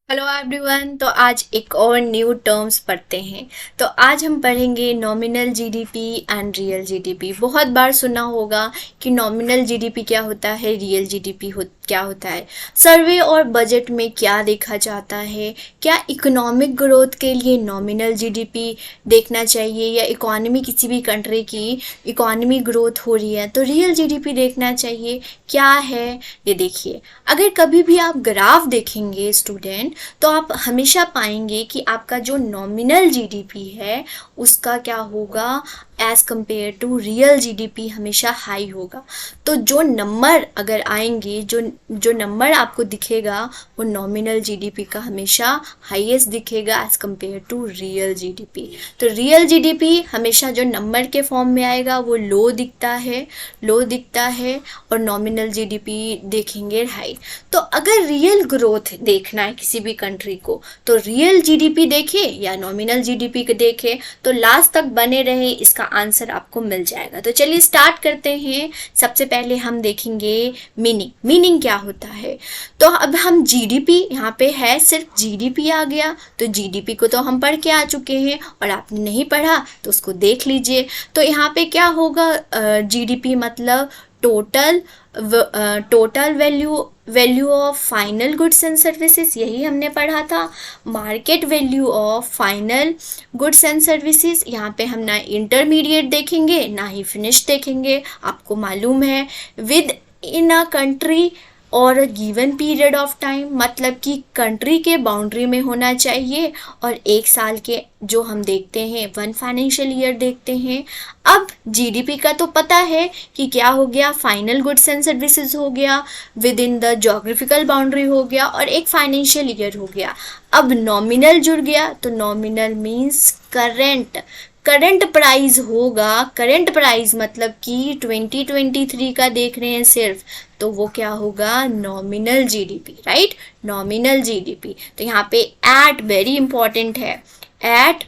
Hello everyone. तो आज एक और न्यू टर्म्स पढ़ते हैं। तो आज हम पढ़ेंगे nominal GDP and real GDP. बहुत बार सुना होगा कि नॉमिनल जीडीपी क्या होता है, रियल जीडीपी क्या होता है। सर्वे और बजट में क्या देखा जाता है, क्या इकोनॉमिक ग्रोथ के लिए नॉमिनल जीडीपी देखना चाहिए या इकोनॉमी किसी भी कंट्री की इकोनॉमी ग्रोथ हो रही है तो रियल जीडीपी देखना चाहिए, क्या है ये देखिए। अगर कभी भी आप ग्राफ देखेंगे स्टूडेंट, तो आप हमेशा पाएंगे कि आपका जो नॉमिनल जीडीपी है उसका क्या होगा as compare to real GDP हमेशा हाई होगा। तो जो नंबर अगर आएंगे, जो नंबर आपको दिखेगा वो नॉमिनल जीडीपी का हमेशा हाईएस्ट दिखेगा as compare to real GDP. तो रियल जीडीपी हमेशा जो नंबर के फॉर्म में आएगा वो लो दिखता है और नॉमिनल जीडीपी देखेंगे हाई। तो अगर रियल ग्रोथ देखना है किसी भी कंट्री को तो रियल जीडीपी देखे या नॉमिनल जीडीपी देखे, तो लास्ट तक बने रहे, इसका आंसर आपको मिल जाएगा। तो चलिए स्टार्ट करते हैं। सबसे पहले हम देखेंगे मीनिंग क्या होता है। तो अब हम जीडीपी, यहाँ पे है सिर्फ जीडीपी आ गया, तो जीडीपी को तो हम पढ़ के आ चुके हैं और आपने नहीं पढ़ा तो उसको देख लीजिए। तो यहाँ पे क्या होगा, जीडीपी मतलब total value of final goods and services, यही हमने पढ़ा था। Market value of final goods and services, यहाँ पे हम ना इंटरमीडिएट देखेंगे ना ही फिनिश देखेंगे, आपको मालूम है। विद इन अ कंट्री और गिवन पीरियड ऑफ टाइम, मतलब कि कंट्री के बाउंड्री में होना चाहिए और एक साल के जो हम देखते हैं 1 फाइनेंशियल ईयर देखते हैं। अब जीडीपी का तो पता है कि क्या हो गया, फाइनल गुड्स एंड सर्विसेज हो गया, with in the geographical boundary हो गया और एक फाइनेंशियल ईयर हो गया। अब नॉमिनल जुड़ गया, तो नॉमिनल मीन्स करंट प्राइस होगा। करंट प्राइस मतलब कि 2023 का देख रहे हैं सिर्फ, तो वो क्या होगा, nominal GDP, right, nominal GDP. तो यहाँ पे एट वेरी इंपॉर्टेंट है, एट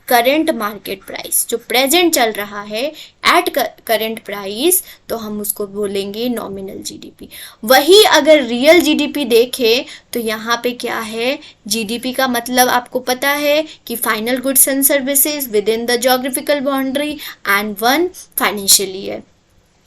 करंट मार्केट प्राइस, जो प्रेजेंट चल रहा है एट करंट प्राइस, तो हम उसको बोलेंगे नॉमिनल जीडीपी। वही अगर रियल जीडीपी देखे तो यहाँ पे क्या है, जीडीपी का मतलब आपको पता है कि final goods and services with in the geographical boundary and 1 financial year.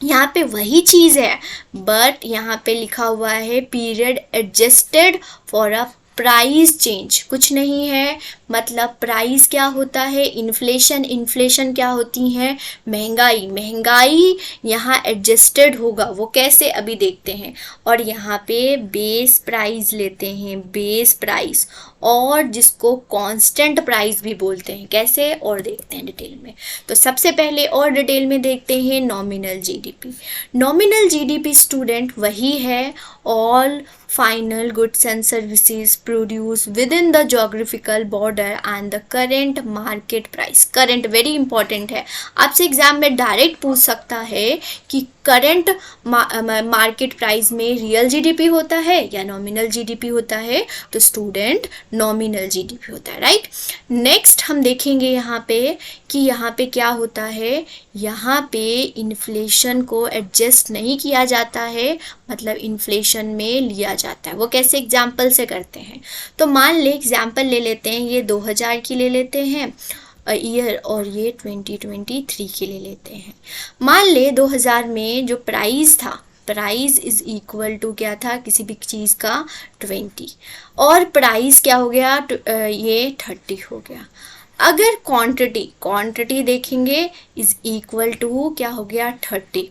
यहाँ पे वही चीज़ है, बट यहाँ पे लिखा हुआ है period adjusted for a price change, कुछ नहीं है। मतलब प्राइस क्या होता है, इन्फ्लेशन क्या होती है, महंगाई यहाँ एडजस्टेड होगा, वो कैसे अभी देखते हैं। और यहाँ पे बेस प्राइस लेते हैं, बेस प्राइस, और जिसको कांस्टेंट प्राइस भी बोलते हैं, कैसे और देखते हैं डिटेल में। तो सबसे पहले और डिटेल में देखते हैं nominal GDP. Nominal GDP student वही है, all final goods and services produce with in the geographical border and the current market price. Current very important है, आपसे एग्जाम में डायरेक्ट पूछ सकता है कि करंट मार्केट प्राइस में रियल जीडीपी होता है या नॉमिनल जीडीपी होता है, तो स्टूडेंट नॉमिनल जीडीपी होता है, राइट। नेक्स्ट हम देखेंगे यहाँ पे कि यहाँ पे क्या होता है, यहाँ पे इन्फ्लेशन को एडजस्ट नहीं किया जाता है, मतलब इन्फ्लेशन में लिया जाता है। वो कैसे, एग्जाम्पल से करते हैं। तो मान ले एग्जाम्पल ले लेते हैं, ये 2000 की ले लेते हैं ईयर और ये 2023 के ले लेते हैं। मान ले 2000 में जो प्राइस था, प्राइस इज इक्वल टू क्या था, किसी भी चीज़ का 20, और प्राइस क्या हो गया, ये 30 हो गया। अगर क्वांटिटी देखेंगे इज इक्वल टू क्या हो गया, 30,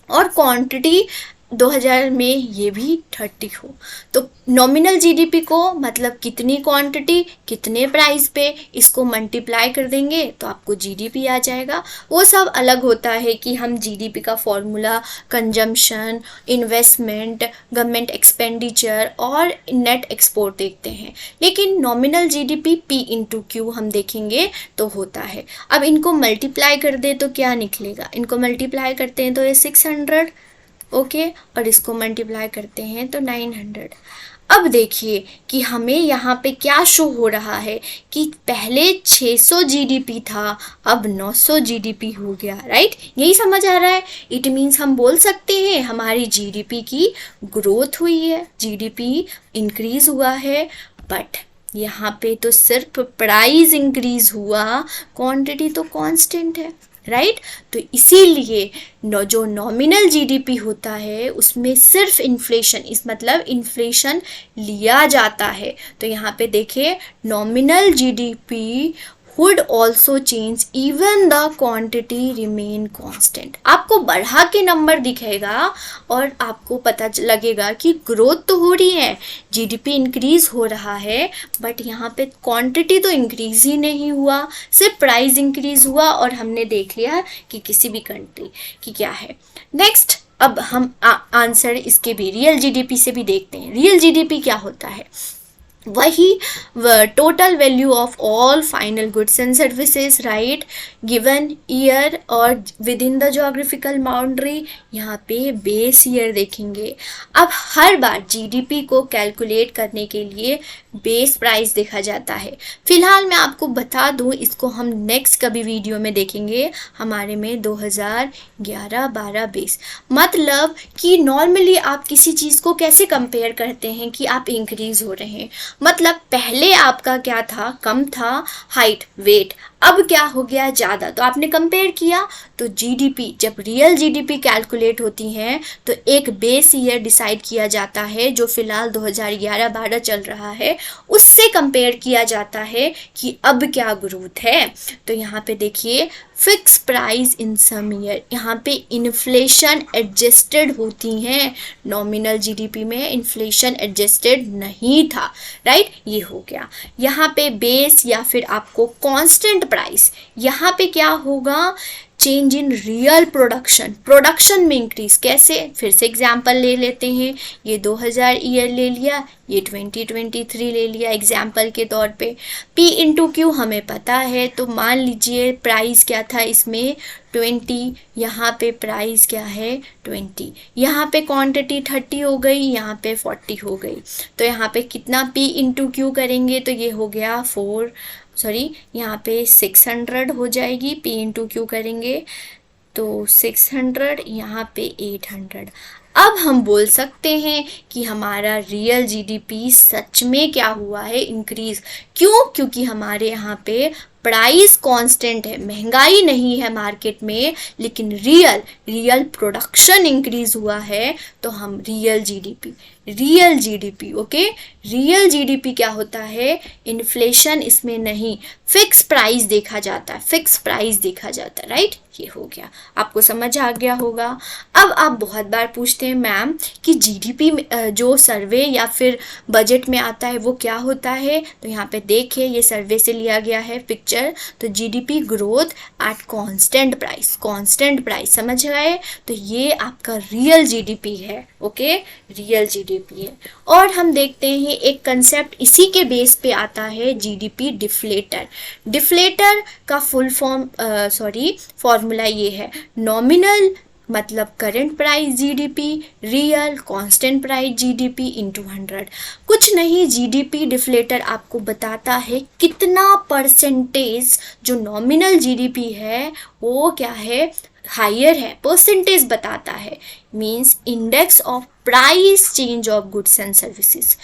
और क्वांटिटी 2000 में ये भी 30 हो, तो नॉमिनल जीडीपी को मतलब कितनी क्वांटिटी कितने प्राइस पे, इसको मल्टीप्लाई कर देंगे तो आपको जीडीपी आ जाएगा। वो सब अलग होता है कि हम जीडीपी का formula consumption, investment, government expenditure और नेट एक्सपोर्ट देखते हैं, लेकिन nominal GDP P into Q हम देखेंगे तो होता है। अब इनको मल्टीप्लाई कर दे तो क्या निकलेगा, इनको मल्टीप्लाई करते हैं तो ये 600, ओके, और इसको मल्टीप्लाई करते हैं तो 900। अब देखिए कि हमें यहाँ पे क्या शो हो रहा है कि पहले 600 जीडीपी था, अब 900 जीडीपी हो गया, राइट? यही समझ आ रहा है। इट मीन्स हम बोल सकते हैं हमारी जीडीपी की ग्रोथ हुई है, जीडीपी इंक्रीज हुआ है। बट यहाँ पे तो सिर्फ प्राइस इंक्रीज हुआ, क्वांटिटी तो कांस्टेंट है, राइट? तो इसीलिए जो नॉमिनल जीडीपी होता है उसमें सिर्फ इन्फ्लेशन, इस मतलब इन्फ्लेशन लिया जाता है। तो यहाँ पे देखिए nominal GDP would also change even the quantity remain constant। आपको बढ़ा के नंबर दिखेगा और आपको पता लगेगा कि ग्रोथ तो हो रही है, जीडीपी इंक्रीज हो रहा है, बट यहाँ पे क्वांटिटी तो इंक्रीज ही नहीं हुआ, सिर्फ प्राइस इंक्रीज हुआ। और हमने देख लिया कि किसी भी कंट्री की क्या है। नेक्स्ट अब हम आंसर इसके भी रियल जीडीपी से भी देखते हैं। रियल जीडीपी क्या होता है? वही total value of all final goods and services, right, given year और within the geographical boundary. यहाँ पे बेस ईयर देखेंगे। अब हर बार जीडीपी को कैलकुलेट करने के लिए बेस प्राइस देखा जाता है। फिलहाल मैं आपको बता दूं, इसको हम नेक्स्ट कभी वीडियो में देखेंगे। हमारे में 2011-12 बेस, मतलब कि नॉर्मली आप किसी चीज़ को कैसे कंपेयर करते हैं कि आप इंक्रीज हो रहे हैं, मतलब पहले आपका क्या था, कम था हाइट वेट, अब क्या हो गया ज़्यादा, तो आपने कंपेयर किया। तो जीडीपी, जब रियल जीडीपी कैलकुलेट होती है तो एक बेस ईयर डिसाइड किया जाता है जो फिलहाल 2011-12 चल रहा है, उससे कंपेयर किया जाता है कि अब क्या ग्रोथ है। तो यहाँ पे देखिए fix price in some year, यहाँ पे इन्फ्लेशन एडजस्टेड होती हैं, नॉमिनल जीडीपी में इन्फ्लेशन एडजस्टेड नहीं था, राइट? ये हो गया। यहाँ पे बेस या फिर आपको कांस्टेंट प्राइस, यहाँ पे क्या होगा, change in real production, production में इंक्रीज कैसे, फिर से एग्जाम्पल ले लेते हैं। ये 2000 ईयर ले लिया, ये 2023 ले लिया एग्जाम्पल के तौर पे। P इंटू क्यू हमें पता है, तो मान लीजिए प्राइस क्या था इसमें 20, यहाँ पे प्राइस क्या है 20, यहाँ पे क्वांटिटी 30 हो गई, यहाँ पे 40 हो गई। तो यहाँ पे कितना P इंटू क्यू करेंगे तो ये हो गया यहाँ पे 600 हो जाएगी, P इंटू क्यू करेंगे तो 600, यहाँ पे 800। अब हम बोल सकते हैं कि हमारा रियल जीडीपी सच में क्या हुआ है, इंक्रीज। क्यों? क्योंकि हमारे यहाँ पे प्राइस कांस्टेंट है, महंगाई नहीं है मार्केट में, लेकिन रियल प्रोडक्शन इंक्रीज हुआ है। तो हम real GDP okay, real GDP क्या होता है, इन्फ्लेशन इसमें नहीं, फिक्स प्राइस देखा जाता है, राइट? ये हो गया, आपको समझ आ गया होगा। अब आप बहुत बार पूछते हैं मैम कि जीडीपी जो सर्वे या फिर बजट में आता है वो क्या होता है, तो यहाँ पे देखिए ये सर्वे से लिया गया है पिक्चर। तो GDP growth at constant price, समझ गए? तो ये आपका रियल जीडीपी है, ओके, रियल जीडीपी है। और हम देखते हैं एक कंसेप्ट इसी के बेस पे आता है, जीडीपी डिफ्लेटर का फुल फॉर्मूला ये है, नॉमिनल मतलब current price GDP, real constant price GDP into 100। कुछ नहीं, जीडीपी डिफ्लेटर आपको बताता है कितना परसेंटेज जो नॉमिनल जीडीपी है वो क्या है, हायर है, परसेंटेज बताता है, means index of price change of goods and services.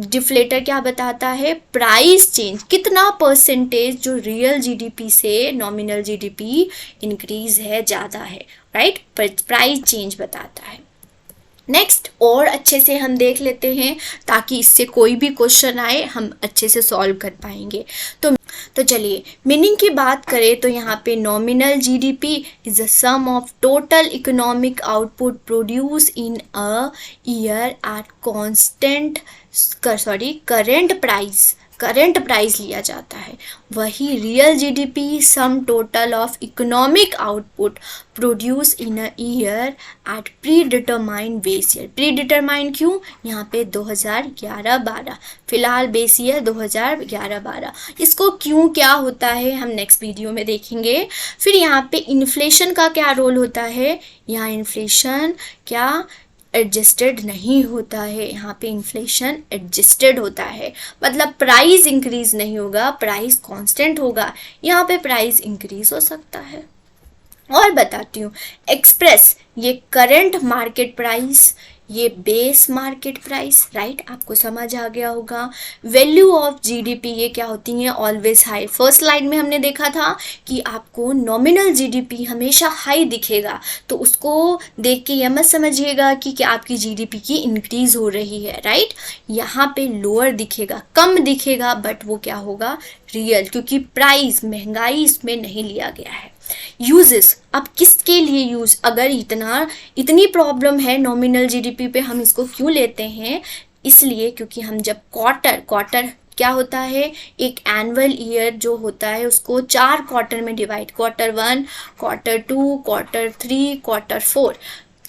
Deflator क्या बताता है, प्राइस चेंज, कितना परसेंटेज जो रियल जीडीपी से नॉमिनल जीडीपी इंक्रीज है, ज़्यादा है, राइट? प्राइस चेंज बताता है। नेक्स्ट और अच्छे से हम देख लेते हैं ताकि इससे कोई भी क्वेश्चन आए हम अच्छे से सॉल्व कर पाएंगे। तो चलिए मीनिंग की बात करें तो यहाँ पे nominal GDP is the sum of total economic output produce in a year at current price लिया जाता है। वही real GDP sum total of economic output produce in a year at predetermined base year. Predetermined क्यों? यहाँ पे 2011-12, फिलहाल base year 2011-12। इसको क्यों क्या होता है हम नेक्स्ट वीडियो में देखेंगे। फिर यहाँ पे इन्फ्लेशन का क्या रोल होता है, यहाँ इन्फ्लेशन क्या एडजस्टेड नहीं होता है, यहाँ पे इन्फ्लेशन एडजस्टेड होता है, मतलब प्राइस इंक्रीज नहीं होगा, प्राइस कांस्टेंट होगा, यहाँ पे प्राइस इंक्रीज हो सकता है। और बताती हूँ, एक्सप्रेस ये करंट मार्केट प्राइस, ये बेस मार्केट प्राइस, राइट, आपको समझ आ गया होगा। वैल्यू ऑफ जीडीपी ये क्या होती है, ऑलवेज हाई। फर्स्ट स्लाइड में हमने देखा था कि आपको नॉमिनल जीडीपी हमेशा हाई दिखेगा, तो उसको देख के यह मत समझिएगा कि क्या आपकी जीडीपी की इंक्रीज हो रही है, राइट। यहाँ पे लोअर दिखेगा, कम दिखेगा, बट वो क्या होगा, रियल, क्योंकि प्राइस, महंगाई इसमें नहीं लिया गया है। यूजेस, अब किसके लिए यूज, अगर इतनी प्रॉब्लम है नॉमिनल जीडीपी पे, हम इसको क्यों लेते हैं, इसलिए क्योंकि हम जब क्वार्टर क्या होता है, एक एनुअल ईयर जो होता है उसको 4 क्वार्टर में divide, Q1, Q2, Q3, Q4,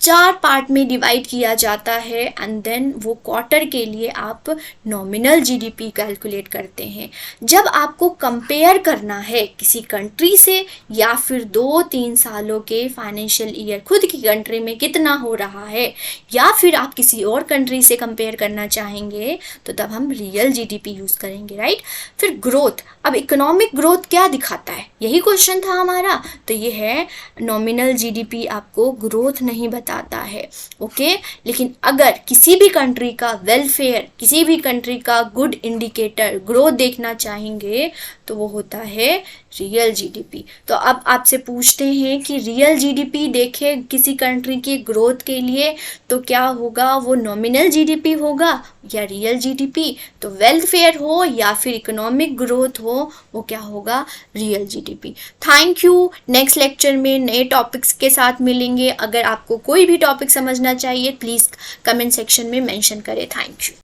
4 part में डिवाइड किया जाता है, एंड देन वो क्वार्टर के लिए आप नॉमिनल जीडीपी कैलकुलेट करते हैं। जब आपको कंपेयर करना है किसी कंट्री से, या फिर 2-3 सालों के फाइनेंशियल ईयर खुद की कंट्री में कितना हो रहा है, या फिर आप किसी और कंट्री से कंपेयर करना चाहेंगे, तो तब हम रियल जीडीपी यूज़ करेंगे, राइट। फिर ग्रोथ, अब इकोनॉमिक ग्रोथ क्या दिखाता है, यही क्वेश्चन था हमारा, तो ये है नॉमिनल जीडीपी आपको ग्रोथ नहीं बताता है, ओके। लेकिन अगर किसी भी कंट्री का वेलफेयर, किसी भी कंट्री का गुड इंडिकेटर ग्रोथ देखना चाहेंगे, तो वो होता है रियल जीडीपी। तो अब आपसे पूछते हैं कि रियल जीडीपी देखे किसी कंट्री की ग्रोथ के लिए, तो क्या होगा, वो नॉमिनल जीडीपी होगा या रियल जीडीपी, तो वेलफेयर हो या फिर इकोनॉमिक ग्रोथ हो, वो क्या होगा, real GDP. Thank you, next lecture में नए टॉपिक्स के साथ मिलेंगे। अगर आपको कोई भी टॉपिक समझना चाहिए, प्लीज़ कमेंट सेक्शन में मेंशन करें। Thank you.